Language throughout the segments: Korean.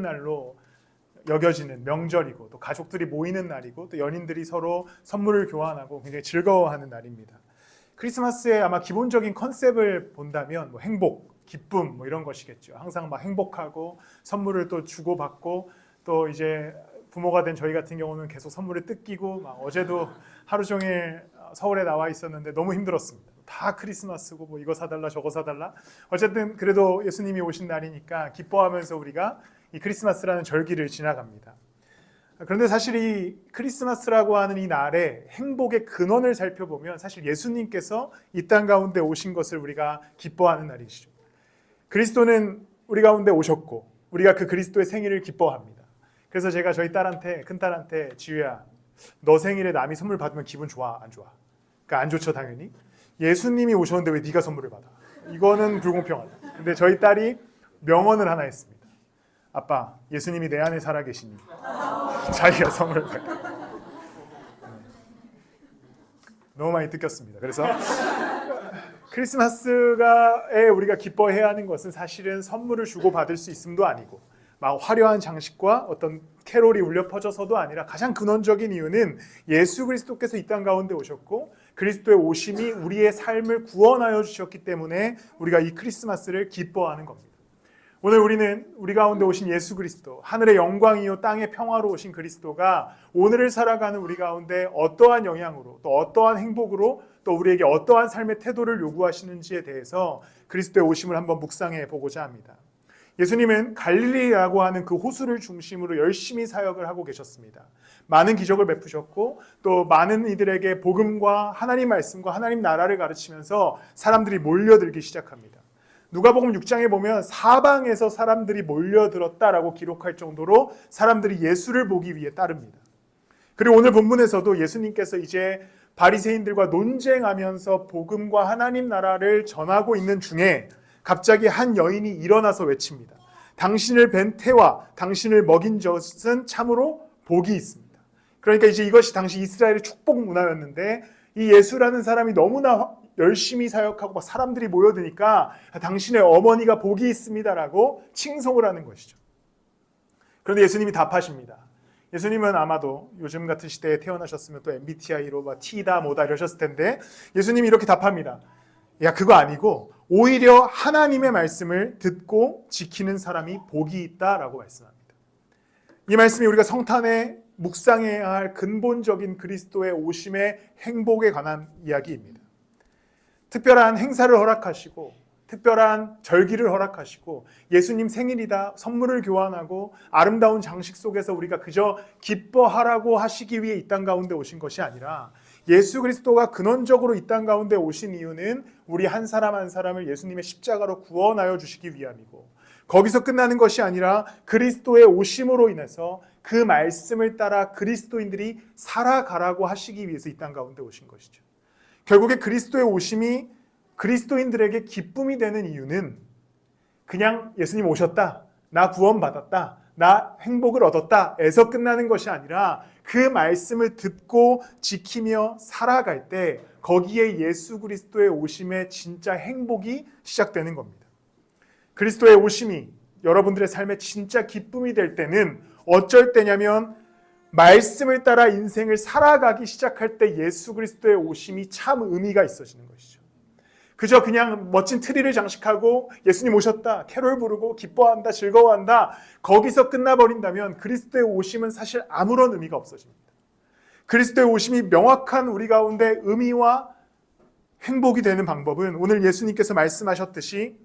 날로 여겨지는 명절이고 또 가족들이 모이는 날이고 또 연인들이 서로 선물을 교환하고 굉장히 즐거워하는 날입니다. 크리스마스의 아마 기본적인 컨셉을 본다면 뭐 행복, 기쁨 뭐 이런 것이겠죠. 항상 막 행복하고 선물을 또 주고받고 또 이제 부모가 된 저희 같은 경우는 계속 선물을 뜯기고 막 어제도 하루 종일 서울에 나와 있었는데 너무 힘들었습니다. 다 크리스마스고 뭐 이거 사달라 저거 사달라. 어쨌든 그래도 예수님이 오신 날이니까 기뻐하면서 우리가 이 크리스마스라는 절기를 지나갑니다. 그런데 사실 이 크리스마스라고 하는 이 날의 행복의 근원을 살펴보면 사실 예수님께서 이 땅 가운데 오신 것을 우리가 기뻐하는 날이시죠. 그리스도는 우리 가운데 오셨고 우리가 그 그리스도의 생일을 기뻐합니다. 그래서 제가 저희 딸한테, 큰딸한테 지우야 너 생일에 남이 선물 받으면 기분 좋아 안 좋아? 그러니까 안 좋죠 당연히. 예수님이 오셨는데 왜 네가 선물을 받아? 이거는 불공평하다. 근데 저희 딸이 명언을 하나 했습니다. 아빠, 예수님이 내 안에 살아계시니 자기가 선물을 받아. 너무 많이 뜯겼습니다. 그래서 크리스마스에 우리가 기뻐해야 하는 것은 사실은 선물을 주고받을 수 있음도 아니고 막 화려한 장식과 어떤 캐롤이 울려 퍼져서도 아니라 가장 근원적인 이유는 예수 그리스도께서 이 땅 가운데 오셨고 그리스도의 오심이 우리의 삶을 구원하여 주셨기 때문에 우리가 이 크리스마스를 기뻐하는 겁니다. 오늘 우리는 우리 가운데 오신 예수 그리스도, 하늘의 영광이요 땅의 평화로 오신 그리스도가 오늘을 살아가는 우리 가운데 어떠한 영향으로 또 어떠한 행복으로 또 우리에게 어떠한 삶의 태도를 요구하시는지에 대해서 그리스도의 오심을 한번 묵상해 보고자 합니다. 예수님은 갈릴리라고 하는 그 호수를 중심으로 열심히 사역을 하고 계셨습니다. 많은 기적을 베푸셨고 또 많은 이들에게 복음과 하나님 말씀과 하나님 나라를 가르치면서 사람들이 몰려들기 시작합니다. 누가복음 6장에 보면 사방에서 사람들이 몰려들었다라고 기록할 정도로 사람들이 예수를 보기 위해 따릅니다. 그리고 오늘 본문에서도 예수님께서 이제 바리새인들과 논쟁하면서 복음과 하나님 나라를 전하고 있는 중에 갑자기 한 여인이 일어나서 외칩니다. 당신을 뵌 태와 당신을 먹인 젖은 참으로 복이 있습니다. 그러니까 이제 이것이 당시 이스라엘의 축복 문화였는데 이 예수라는 사람이 너무나 열심히 사역하고 막 사람들이 모여드니까 당신의 어머니가 복이 있습니다라고 칭송을 하는 것이죠. 그런데 예수님이 답하십니다. 예수님은 아마도 요즘 같은 시대에 태어나셨으면 또 MBTI로 막 T다 뭐다 이러셨을 텐데 예수님이 이렇게 답합니다. 야 그거 아니고 오히려 하나님의 말씀을 듣고 지키는 사람이 복이 있다라고 말씀합니다. 이 말씀이 우리가 성탄에 묵상해야 할 근본적인 그리스도의 오심의 행복에 관한 이야기입니다. 특별한 행사를 허락하시고 특별한 절기를 허락하시고 예수님 생일이다 선물을 교환하고 아름다운 장식 속에서 우리가 그저 기뻐하라고 하시기 위해 이 땅 가운데 오신 것이 아니라 예수 그리스도가 근원적으로 이 땅 가운데 오신 이유는 우리 한 사람 한 사람을 예수님의 십자가로 구원하여 주시기 위함이고 거기서 끝나는 것이 아니라 그리스도의 오심으로 인해서 그 말씀을 따라 그리스도인들이 살아가라고 하시기 위해서 이 땅 가운데 오신 것이죠. 결국에 그리스도의 오심이 그리스도인들에게 기쁨이 되는 이유는 그냥 예수님 오셨다, 나 구원받았다, 나 행복을 얻었다 에서 끝나는 것이 아니라 그 말씀을 듣고 지키며 살아갈 때 거기에 예수 그리스도의 오심의 진짜 행복이 시작되는 겁니다. 그리스도의 오심이 여러분들의 삶에 진짜 기쁨이 될 때는 어쩔 때냐면 말씀을 따라 인생을 살아가기 시작할 때 예수 그리스도의 오심이 참 의미가 있어지는 것이죠. 그저 그냥 멋진 트리를 장식하고 예수님 오셨다, 캐롤 부르고 기뻐한다, 즐거워한다 거기서 끝나버린다면 그리스도의 오심은 사실 아무런 의미가 없어집니다. 그리스도의 오심이 명확한 우리 가운데 의미와 행복이 되는 방법은 오늘 예수님께서 말씀하셨듯이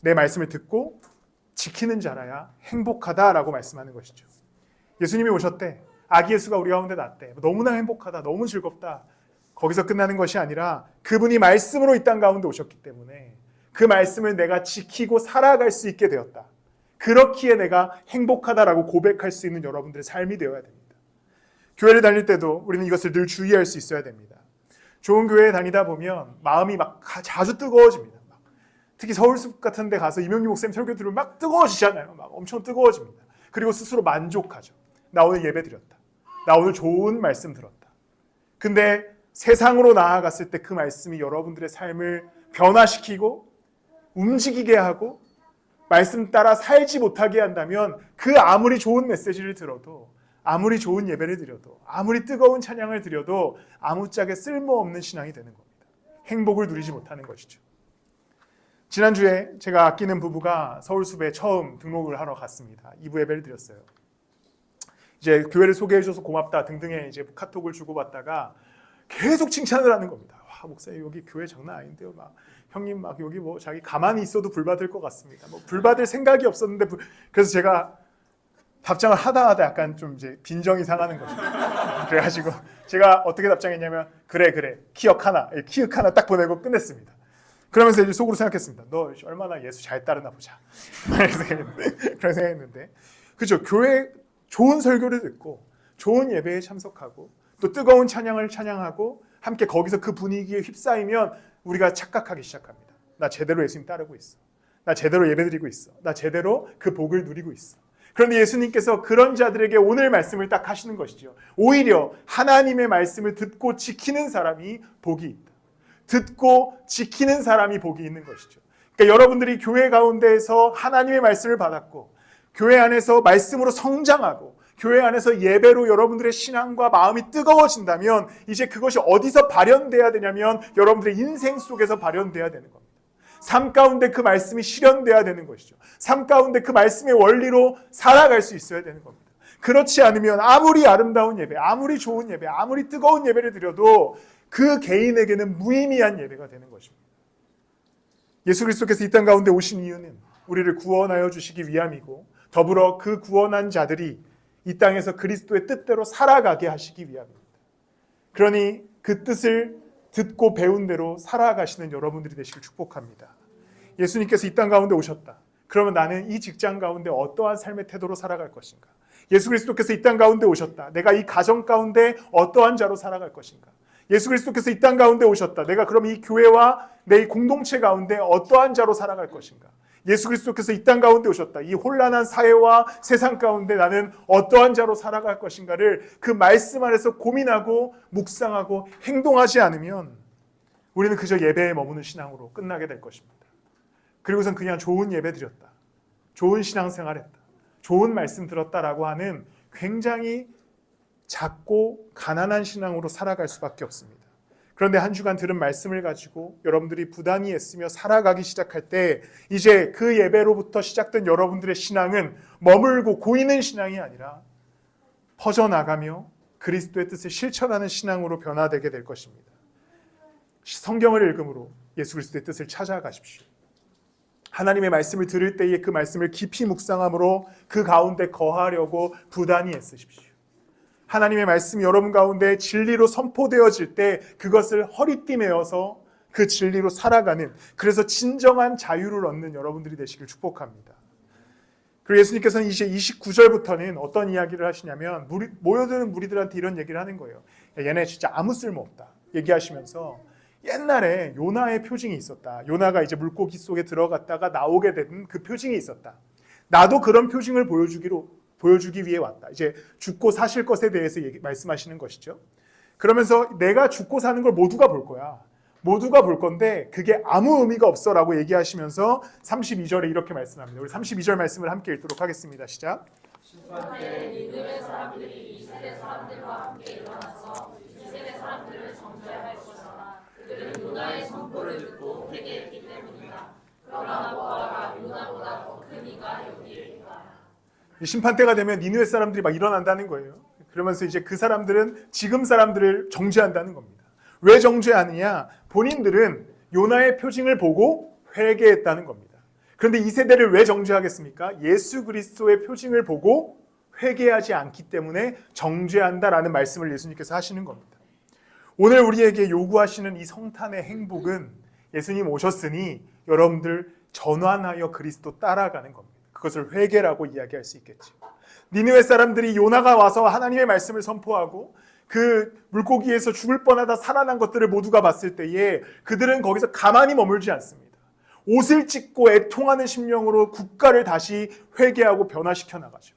내 말씀을 듣고 지키는 자라야 행복하다라고 말씀하는 것이죠. 예수님이 오셨대. 아기 예수가 우리 가운데 났대. 너무나 행복하다. 너무 즐겁다. 거기서 끝나는 것이 아니라 그분이 말씀으로 이 땅 가운데 오셨기 때문에 그 말씀을 내가 지키고 살아갈 수 있게 되었다. 그렇기에 내가 행복하다라고 고백할 수 있는 여러분들의 삶이 되어야 됩니다. 교회를 다닐 때도 우리는 이것을 늘 주의할 수 있어야 됩니다. 좋은 교회에 다니다 보면 마음이 막 자주 뜨거워집니다. 특히 서울숲 같은 데 가서 이명규 목사님 설교 들으면 막 뜨거워지잖아요. 막 엄청 뜨거워집니다. 그리고 스스로 만족하죠. 나 오늘 예배 드렸다. 나 오늘 좋은 말씀 들었다. 근데 세상으로 나아갔을 때 그 말씀이 여러분들의 삶을 변화시키고 움직이게 하고 말씀 따라 살지 못하게 한다면 그 아무리 좋은 메시지를 들어도, 아무리 좋은 예배를 드려도, 아무리 뜨거운 찬양을 드려도 아무짝에 쓸모없는 신앙이 되는 겁니다. 행복을 누리지 못하는 것이죠. 지난주에 제가 아끼는 부부가 서울숲에 처음 등록을 하러 갔습니다. 2부 예배를 드렸어요. 이제 교회를 소개해 줘서 고맙다 등등의 이제 카톡을 주고받다가 계속 칭찬을 하는 겁니다. 와, 목사님 여기 교회 장난 아닌데요. 막 형님 막 여기 뭐 자기 가만히 있어도 불 받을 것 같습니다. 뭐 불 받을 생각이 없었는데 그래서 제가 답장을 하다 약간 좀 이제 빈정이 상하는 거죠. 그래가지고 제가 어떻게 답장했냐면 그래 키읔 하나 딱 보내고 끝냈습니다. 그러면서 이제 속으로 생각했습니다. 너 얼마나 예수 잘 따르나 보자. 그런 생각했는데, 그죠? 교회 좋은 설교를 듣고 좋은 예배에 참석하고 또 뜨거운 찬양을 찬양하고 함께 거기서 그 분위기에 휩싸이면 우리가 착각하기 시작합니다. 나 제대로 예수님 따르고 있어. 나 제대로 예배드리고 있어. 나 제대로 그 복을 누리고 있어. 그런데 예수님께서 그런 자들에게 오늘 말씀을 딱 하시는 것이죠. 오히려 하나님의 말씀을 듣고 지키는 사람이 복이 있다. 듣고 지키는 사람이 복이 있는 것이죠. 그러니까 여러분들이 교회 가운데에서 하나님의 말씀을 받았고 교회 안에서 말씀으로 성장하고 교회 안에서 예배로 여러분들의 신앙과 마음이 뜨거워진다면 이제 그것이 어디서 발현돼야 되냐면 여러분들의 인생 속에서 발현돼야 되는 겁니다. 삶 가운데 그 말씀이 실현돼야 되는 것이죠. 삶 가운데 그 말씀의 원리로 살아갈 수 있어야 되는 겁니다. 그렇지 않으면 아무리 아름다운 예배, 아무리 좋은 예배, 아무리 뜨거운 예배를 드려도 그 개인에게는 무의미한 예배가 되는 것입니다. 예수 그리스도께서 이 땅 가운데 오신 이유는 우리를 구원하여 주시기 위함이고 더불어 그 구원한 자들이 이 땅에서 그리스도의 뜻대로 살아가게 하시기 위함입니다. 그러니 그 뜻을 듣고 배운 대로 살아가시는 여러분들이 되시길 축복합니다. 예수님께서 이 땅 가운데 오셨다. 그러면 나는 이 직장 가운데 어떠한 삶의 태도로 살아갈 것인가? 예수 그리스도께서 이 땅 가운데 오셨다. 내가 이 가정 가운데 어떠한 자로 살아갈 것인가? 예수 그리스도께서 이 땅 가운데 오셨다. 내가 그럼 이 교회와 내 공동체 가운데 어떠한 자로 살아갈 것인가? 예수 그리스도께서 이 땅 가운데 오셨다. 이 혼란한 사회와 세상 가운데 나는 어떠한 자로 살아갈 것인가를 그 말씀 안에서 고민하고 묵상하고 행동하지 않으면 우리는 그저 예배에 머무는 신앙으로 끝나게 될 것입니다. 그리고선 그냥 좋은 예배 드렸다. 좋은 신앙생활 했다. 좋은 말씀 들었다라고 하는 굉장히 작고 가난한 신앙으로 살아갈 수밖에 없습니다. 그런데 한 주간 들은 말씀을 가지고 여러분들이 부단히 애쓰며 살아가기 시작할 때 이제 그 예배로부터 시작된 여러분들의 신앙은 머물고 고이는 신앙이 아니라 퍼져나가며 그리스도의 뜻을 실천하는 신앙으로 변화되게 될 것입니다. 성경을 읽음으로 예수 그리스도의 뜻을 찾아가십시오. 하나님의 말씀을 들을 때에 그 말씀을 깊이 묵상함으로 그 가운데 거하려고 부단히 애쓰십시오. 하나님의 말씀이 여러분 가운데 진리로 선포되어질 때 그것을 허리띠 메어서 그 진리로 살아가는, 그래서 진정한 자유를 얻는 여러분들이 되시길 축복합니다. 그리고 예수님께서는 이제 29절부터는 어떤 이야기를 하시냐면 모여드는 무리들한테 이런 얘기를 하는 거예요. 얘네 진짜 아무 쓸모없다 얘기하시면서 옛날에 요나의 표징이 있었다. 요나가 이제 물고기 속에 들어갔다가 나오게 된 그 표징이 있었다. 나도 그런 표징을 보여주기 위해 왔다. 이제 죽고 사실 것에 대해서 말씀하시는 것이죠. 그러면서 내가 죽고 사는 걸 모두가 볼 거야. 모두가 볼 건데 그게 아무 의미가 없어라고 얘기하시면서 32절에 이렇게 말씀합니다. 우리 32절 말씀을 함께 읽도록 하겠습니다. 시작. 심판때 니느웨 사람들이 이 세대 사람들과 함께 일어나서 이 세대 사람들을 정죄할 것이다. 그들은 요나의 선포를 듣고 회개했기 때문이다. 그러나 보아라, 요나보다 더 큰 이가 여기에 있다. 심판 때가 되면 니느웨 사람들이 막 일어난다는 거예요. 그러면서 이제 그 사람들은 지금 사람들을 정죄한다는 겁니다. 왜 정죄하느냐? 본인들은 요나의 표징을 보고 회개했다는 겁니다. 그런데 이 세대를 왜 정죄하겠습니까? 예수 그리스도의 표징을 보고 회개하지 않기 때문에 정죄한다라는 말씀을 예수님께서 하시는 겁니다. 오늘 우리에게 요구하시는 이 성탄의 행복은 예수님 오셨으니 여러분들 전환하여 그리스도 따라가는 겁니다. 그것을 회개라고 이야기할 수 있겠죠. 니느웨 사람들이 요나가 와서 하나님의 말씀을 선포하고 그 물고기에서 죽을 뻔하다 살아난 것들을 모두가 봤을 때에 그들은 거기서 가만히 머물지 않습니다. 옷을 찢고 애통하는 심령으로 국가를 다시 회개하고 변화시켜 나가죠.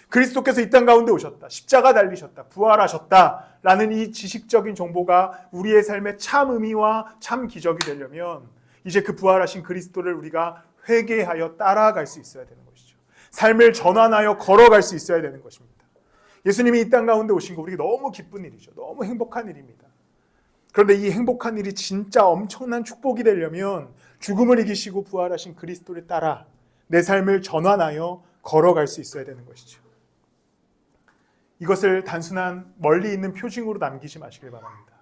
그리스도께서 이 땅 가운데 오셨다. 십자가 달리셨다. 부활하셨다. 라는 이 지식적인 정보가 우리의 삶의 참 의미와 참 기적이 되려면 이제 그 부활하신 그리스도를 우리가 회개하여 따라갈 수 있어야 되는 것이죠. 삶을 전환하여 걸어갈 수 있어야 되는 것입니다. 예수님이 이 땅 가운데 오신 거 우리가 너무 기쁜 일이죠. 너무 행복한 일입니다. 그런데 이 행복한 일이 진짜 엄청난 축복이 되려면 죽음을 이기시고 부활하신 그리스도를 따라 내 삶을 전환하여 걸어갈 수 있어야 되는 것이죠. 이것을 단순한 멀리 있는 표징으로 남기지 마시길 바랍니다.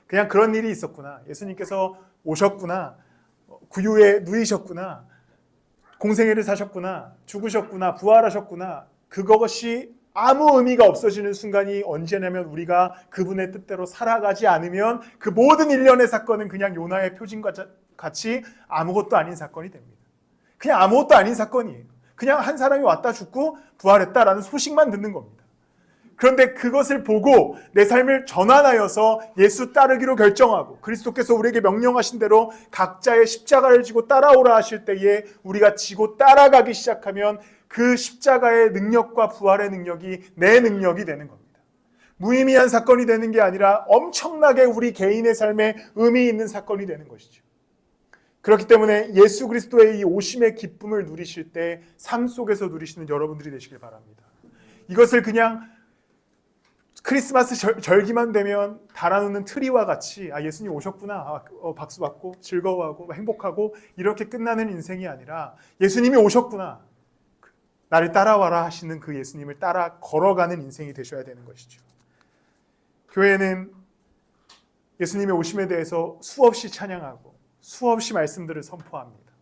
그냥 그런 일이 있었구나. 예수님께서 오셨구나. 구유에 누이셨구나. 공생애를 사셨구나. 죽으셨구나. 부활하셨구나. 그것이 아무 의미가 없어지는 순간이 언제냐면 우리가 그분의 뜻대로 살아가지 않으면 그 모든 일련의 사건은 그냥 요나의 표징과 같이 아무것도 아닌 사건이 됩니다. 그냥 아무것도 아닌 사건이에요. 그냥 한 사람이 왔다 죽고 부활했다라는 소식만 듣는 겁니다. 그런데 그것을 보고 내 삶을 전환하여서 예수 따르기로 결정하고 그리스도께서 우리에게 명령하신 대로 각자의 십자가를 지고 따라오라 하실 때에 우리가 지고 따라가기 시작하면 그 십자가의 능력과 부활의 능력이 내 능력이 되는 겁니다. 무의미한 사건이 되는 게 아니라 엄청나게 우리 개인의 삶에 의미 있는 사건이 되는 것이죠. 그렇기 때문에 예수 그리스도의 이 오심의 기쁨을 누리실 때 삶 속에서 누리시는 여러분들이 되시길 바랍니다. 이것을 그냥 크리스마스 절기만 되면 달아놓는 트리와 같이 예수님 오셨구나 박수 받고 즐거워하고 행복하고 이렇게 끝나는 인생이 아니라 예수님이 오셨구나 나를 따라와라 하시는 그 예수님을 따라 걸어가는 인생이 되셔야 되는 것이죠. 교회는 예수님의 오심에 대해서 수없이 찬양하고 수없이 말씀들을 선포합니다.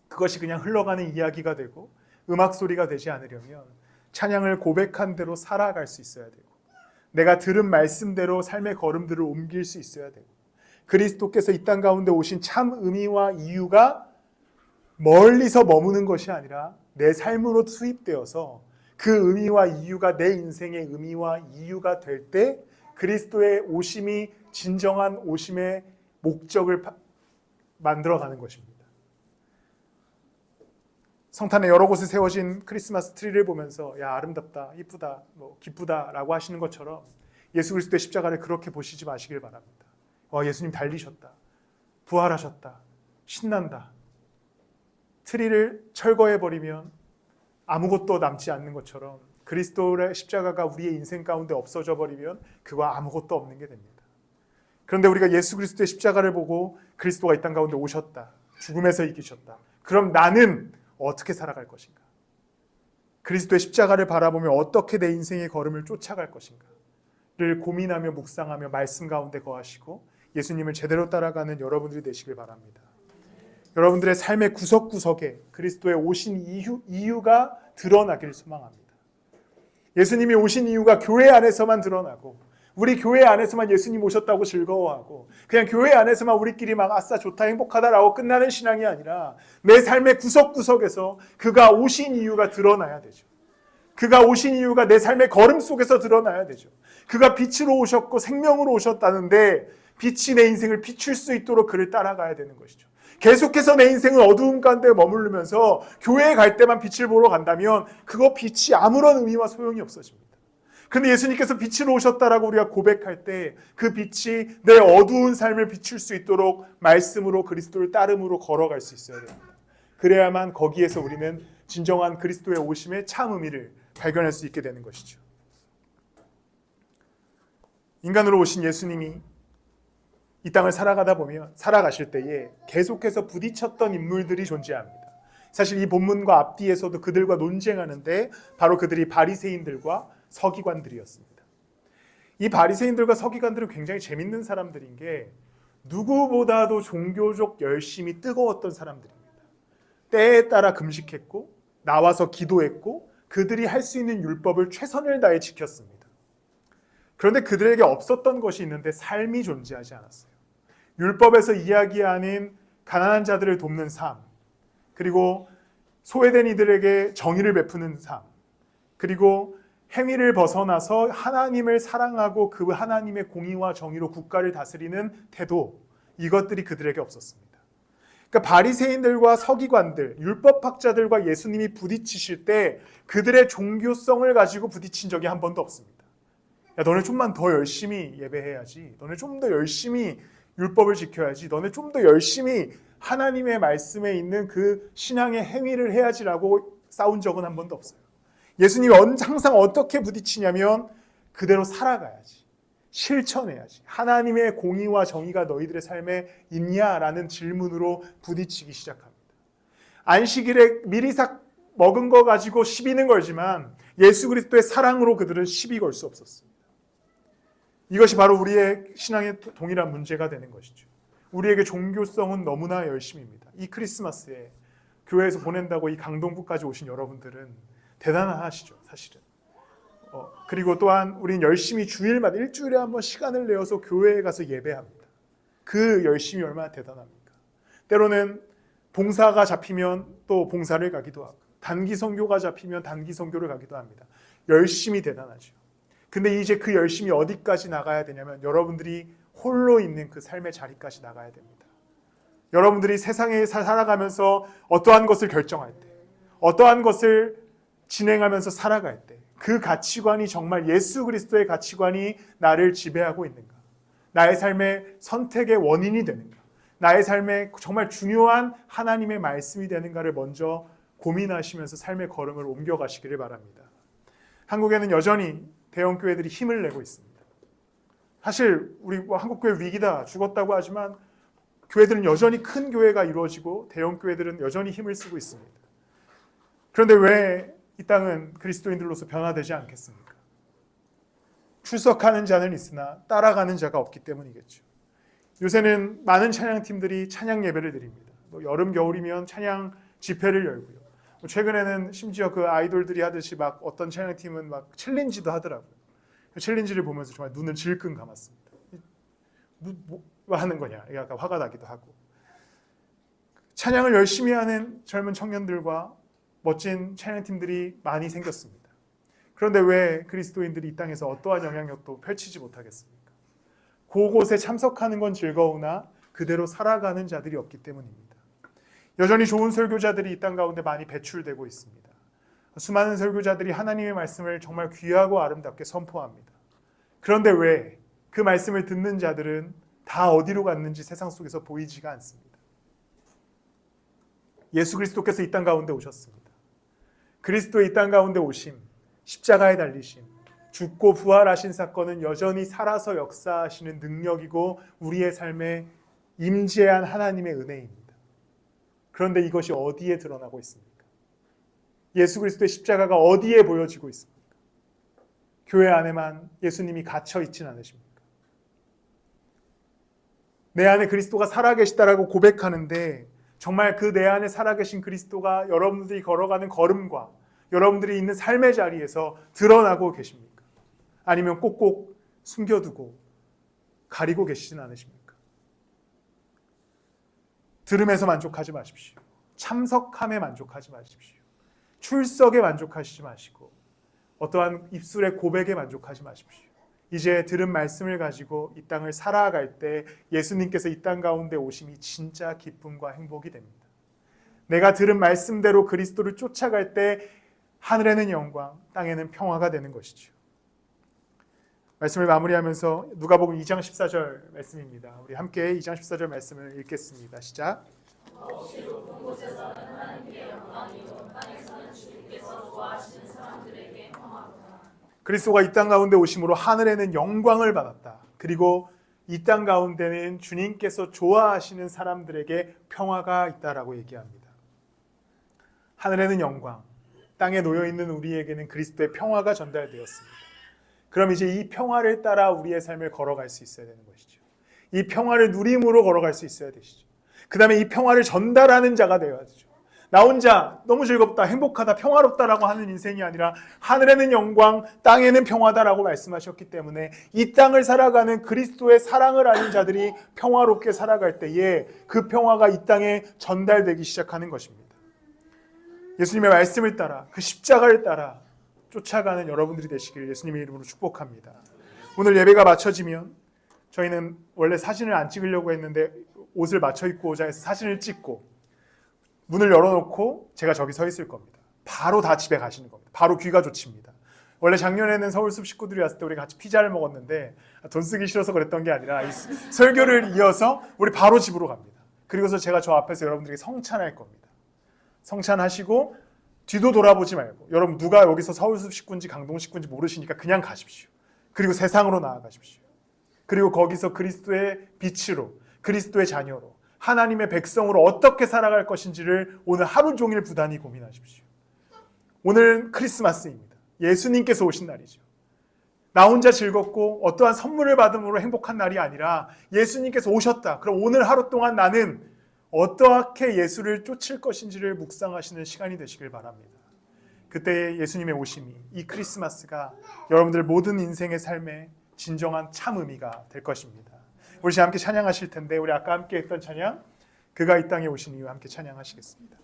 그것이 그냥 흘러가는 이야기가 되고 음악 소리가 되지 않으려면 찬양을 고백한 대로 살아갈 수 있어야 되고 내가 들은 말씀대로 삶의 걸음들을 옮길 수 있어야 되고 그리스도께서 이 땅 가운데 오신 참 의미와 이유가 멀리서 머무는 것이 아니라 내 삶으로 투입되어서 그 의미와 이유가 내 인생의 의미와 이유가 될 때 그리스도의 오심이 진정한 오심의 목적을 만들어가는 것입니다. 성탄에 여러 곳에 세워진 크리스마스 트리를 보면서 야 아름답다, 이쁘다, 기쁘다라고 하시는 것처럼 예수 그리스도의 십자가를 그렇게 보시지 마시길 바랍니다. 예수님 달리셨다, 부활하셨다, 신난다. 트리를 철거해버리면 아무것도 남지 않는 것처럼 그리스도의 십자가가 우리의 인생 가운데 없어져 버리면 그거 아무것도 없는 게 됩니다. 그런데 우리가 예수 그리스도의 십자가를 보고 그리스도가 이 땅 가운데 오셨다, 죽음에서 이기셨다. 그럼 나는 어떻게 살아갈 것인가? 그리스도의 십자가를 바라보며 어떻게 내 인생의 걸음을 쫓아갈 것인가를 고민하며 묵상하며 말씀 가운데 거하시고 예수님을 제대로 따라가는 여러분들이 되시길 바랍니다. 여러분들의 삶의 구석구석에 그리스도의 오신 이유가 드러나기를 소망합니다. 예수님이 오신 이유가 교회 안에서만 드러나고 우리 교회 안에서만 예수님 오셨다고 즐거워하고 그냥 교회 안에서만 우리끼리 막 아싸 좋다 행복하다라고 끝나는 신앙이 아니라 내 삶의 구석구석에서 그가 오신 이유가 드러나야 되죠. 그가 오신 이유가 내 삶의 걸음 속에서 드러나야 되죠. 그가 빛으로 오셨고 생명으로 오셨다는데 빛이 내 인생을 비출 수 있도록 그를 따라가야 되는 것이죠. 계속해서 내 인생을 어두움 가운데 머무르면서 교회에 갈 때만 빛을 보러 간다면 그거 빛이 아무런 의미와 소용이 없어집니다. 그런데 예수님께서 빛으로 오셨다라고 우리가 고백할 때 그 빛이 내 어두운 삶을 비출 수 있도록 말씀으로 그리스도를 따름으로 걸어갈 수 있어야 됩니다. 그래야만 거기에서 우리는 진정한 그리스도의 오심의 참 의미를 발견할 수 있게 되는 것이죠. 인간으로 오신 예수님이 이 땅을 살아가실 때에 계속해서 부딪혔던 인물들이 존재합니다. 사실 이 본문과 앞뒤에서도 그들과 논쟁하는데 바로 그들이 바리새인들과 서기관들이었습니다. 이 바리새인들과 서기관들은 굉장히 재밌는 사람들인 게 누구보다도 종교적 열심이 뜨거웠던 사람들입니다. 때에 따라 금식했고 나와서 기도했고 그들이 할 수 있는 율법을 최선을 다해 지켰습니다. 그런데 그들에게 없었던 것이 있는데 삶이 존재하지 않았어요. 율법에서 이야기하는 가난한 자들을 돕는 삶, 그리고 소외된 이들에게 정의를 베푸는 삶, 그리고 행위를 벗어나서 하나님을 사랑하고 그 하나님의 공의와 정의로 국가를 다스리는 태도, 이것들이 그들에게 없었습니다. 그러니까 바리새인들과 서기관들, 율법학자들과 예수님이 부딪히실 때 그들의 종교성을 가지고 부딪힌 적이 한 번도 없습니다. 야, 너네 좀만 더 열심히 예배해야지. 너네 좀 더 열심히 율법을 지켜야지. 너네 좀 더 열심히 하나님의 말씀에 있는 그 신앙의 행위를 해야지라고 싸운 적은 한 번도 없어요. 예수님이 항상 어떻게 부딪히냐면 그대로 살아가야지, 실천해야지. 하나님의 공의와 정의가 너희들의 삶에 있냐라는 질문으로 부딪히기 시작합니다. 안식일에 미리 먹은 거 가지고 시비는 걸지만 예수 그리스도의 사랑으로 그들은 시비 걸 수 없었습니다. 이것이 바로 우리의 신앙의 동일한 문제가 되는 것이죠. 우리에게 종교성은 너무나 열심입니다. 이 크리스마스에 교회에서 보낸다고 이 강동구까지 오신 여러분들은 대단하시죠, 사실은. 그리고 또한 우린 열심히 주일마다 일주일에 한 번 시간을 내어서 교회에 가서 예배합니다. 그 열심이 얼마나 대단합니까? 때로는 봉사가 잡히면 또 봉사를 가기도 하고, 단기 선교가 잡히면 단기 선교를 가기도 합니다. 열심이 대단하죠. 근데 이제 그 열심이 어디까지 나가야 되냐면 여러분들이 홀로 있는 그 삶의 자리까지 나가야 됩니다. 여러분들이 세상에 살아가면서 어떠한 것을 결정할 때, 어떠한 것을 진행하면서 살아갈 때 그 가치관이 정말 예수 그리스도의 가치관이 나를 지배하고 있는가? 나의 삶의 선택의 원인이 되는가? 나의 삶에 정말 중요한 하나님의 말씀이 되는가를 먼저 고민하시면서 삶의 걸음을 옮겨가시기를 바랍니다. 한국에는 여전히 대형 교회들이 힘을 내고 있습니다. 사실 우리 한국교회 위기다, 죽었다고 하지만 교회들은 여전히 큰 교회가 이루어지고 대형 교회들은 여전히 힘을 쓰고 있습니다. 그런데 왜 이 땅은 그리스도인들로서 변화되지 않겠습니까? 출석하는 자는 있으나 따라가는 자가 없기 때문이겠죠. 요새는 많은 찬양팀들이 찬양 예배를 드립니다. 여름 겨울이면 찬양 집회를 열고요. 최근에는 심지어 그 아이돌들이 하듯이 막 어떤 찬양팀은 막 챌린지도 하더라고요. 그 챌린지를 보면서 정말 눈을 질끈 감았습니다. 뭐 하는 거냐? 약간 화가 나기도 하고. 찬양을 열심히 하는 젊은 청년들과 멋진 찬양팀들이 많이 생겼습니다. 그런데 왜 그리스도인들이 이 땅에서 어떠한 영향력도 펼치지 못하겠습니까? 그곳에 참석하는 건 즐거우나 그대로 살아가는 자들이 없기 때문입니다. 여전히 좋은 설교자들이 이 땅 가운데 많이 배출되고 있습니다. 수많은 설교자들이 하나님의 말씀을 정말 귀하고 아름답게 선포합니다. 그런데 왜 그 말씀을 듣는 자들은 다 어디로 갔는지 세상 속에서 보이지가 않습니다. 예수 그리스도께서 이 땅 가운데 오셨습니다. 그리스도의 이 땅 가운데 오심, 십자가에 달리심, 죽고 부활하신 사건은 여전히 살아서 역사하시는 능력이고 우리의 삶에 임재한 하나님의 은혜입니다. 그런데 이것이 어디에 드러나고 있습니까? 예수 그리스도의 십자가가 어디에 보여지고 있습니까? 교회 안에만 예수님이 갇혀 있진 않으십니까? 내 안에 그리스도가 살아계시다라고 고백하는데 정말 그 내 안에 살아계신 그리스도가 여러분들이 걸어가는 걸음과 여러분들이 있는 삶의 자리에서 드러나고 계십니까? 아니면 꼭꼭 숨겨두고 가리고 계시진 않으십니까? 들음에서 만족하지 마십시오. 참석함에 만족하지 마십시오. 출석에 만족하시지 마시고 어떠한 입술의 고백에 만족하지 마십시오. 이제 들은 말씀을 가지고 이 땅을 살아갈 때 예수님께서 이 땅 가운데 오심이 진짜 기쁨과 행복이 됩니다. 내가 들은 말씀대로 그리스도를 쫓아갈 때 하늘에는 영광, 땅에는 평화가 되는 것이죠. 말씀을 마무리하면서 누가복음 2장 14절 말씀입니다. 우리 함께 2장 14절 말씀을 읽겠습니다. 시작. 없이 높은 곳에서는 하나님께 영광이요 땅에서는 주님께서 좋아하시는 사람들에게 평화로다. 그리스도가 이 땅 가운데 오심으로 하늘에는 영광을 받았다. 그리고 이 땅 가운데는 주님께서 좋아하시는 사람들에게 평화가 있다라고 얘기합니다. 하늘에는 영광, 땅에 놓여있는 우리에게는 그리스도의 평화가 전달되었습니다. 그럼 이제 이 평화를 따라 우리의 삶을 걸어갈 수 있어야 되는 것이죠. 이 평화를 누림으로 걸어갈 수 있어야 되시죠. 그 다음에 이 평화를 전달하는 자가 되어야 되죠. 나 혼자 너무 즐겁다, 행복하다, 평화롭다라고 하는 인생이 아니라 하늘에는 영광, 땅에는 평화다라고 말씀하셨기 때문에 이 땅을 살아가는 그리스도의 사랑을 아는 자들이 평화롭게 살아갈 때에 그 평화가 이 땅에 전달되기 시작하는 것입니다. 예수님의 말씀을 따라 그 십자가를 따라 쫓아가는 여러분들이 되시길 예수님의 이름으로 축복합니다. 오늘 예배가 마쳐지면 저희는 원래 사진을 안 찍으려고 했는데 옷을 맞춰 입고 오자 해서 사진을 찍고 문을 열어놓고 제가 저기 서 있을 겁니다. 바로 다 집에 가시는 겁니다. 바로 귀가 좋칩니다. 원래 작년에는 서울숲 식구들이 왔을 때 우리 같이 피자를 먹었는데 돈 쓰기 싫어서 그랬던 게 아니라 이 설교를 이어서 우리 바로 집으로 갑니다. 그리고서 제가 저 앞에서 여러분들에게 성찬할 겁니다. 성찬하시고 뒤도 돌아보지 말고, 여러분 누가 여기서 서울숲 식구인지 강동 식구인지 모르시니까 그냥 가십시오. 그리고 세상으로 나아가십시오. 그리고 거기서 그리스도의 빛으로, 그리스도의 자녀로, 하나님의 백성으로 어떻게 살아갈 것인지를 오늘 하루 종일 부단히 고민하십시오. 오늘 크리스마스입니다. 예수님께서 오신 날이죠. 나 혼자 즐겁고 어떠한 선물을 받음으로 행복한 날이 아니라 예수님께서 오셨다. 그럼 오늘 하루 동안 나는 어떻게 예수를 쫓을 것인지를 묵상하시는 시간이 되시길 바랍니다. 그때 예수님의 오심이, 이 크리스마스가 여러분들 모든 인생의 삶에 진정한 참 의미가 될 것입니다. 우리 함께 찬양하실 텐데, 우리 아까 함께 했던 찬양, 그가 이 땅에 오신 이유 함께 찬양하시겠습니다.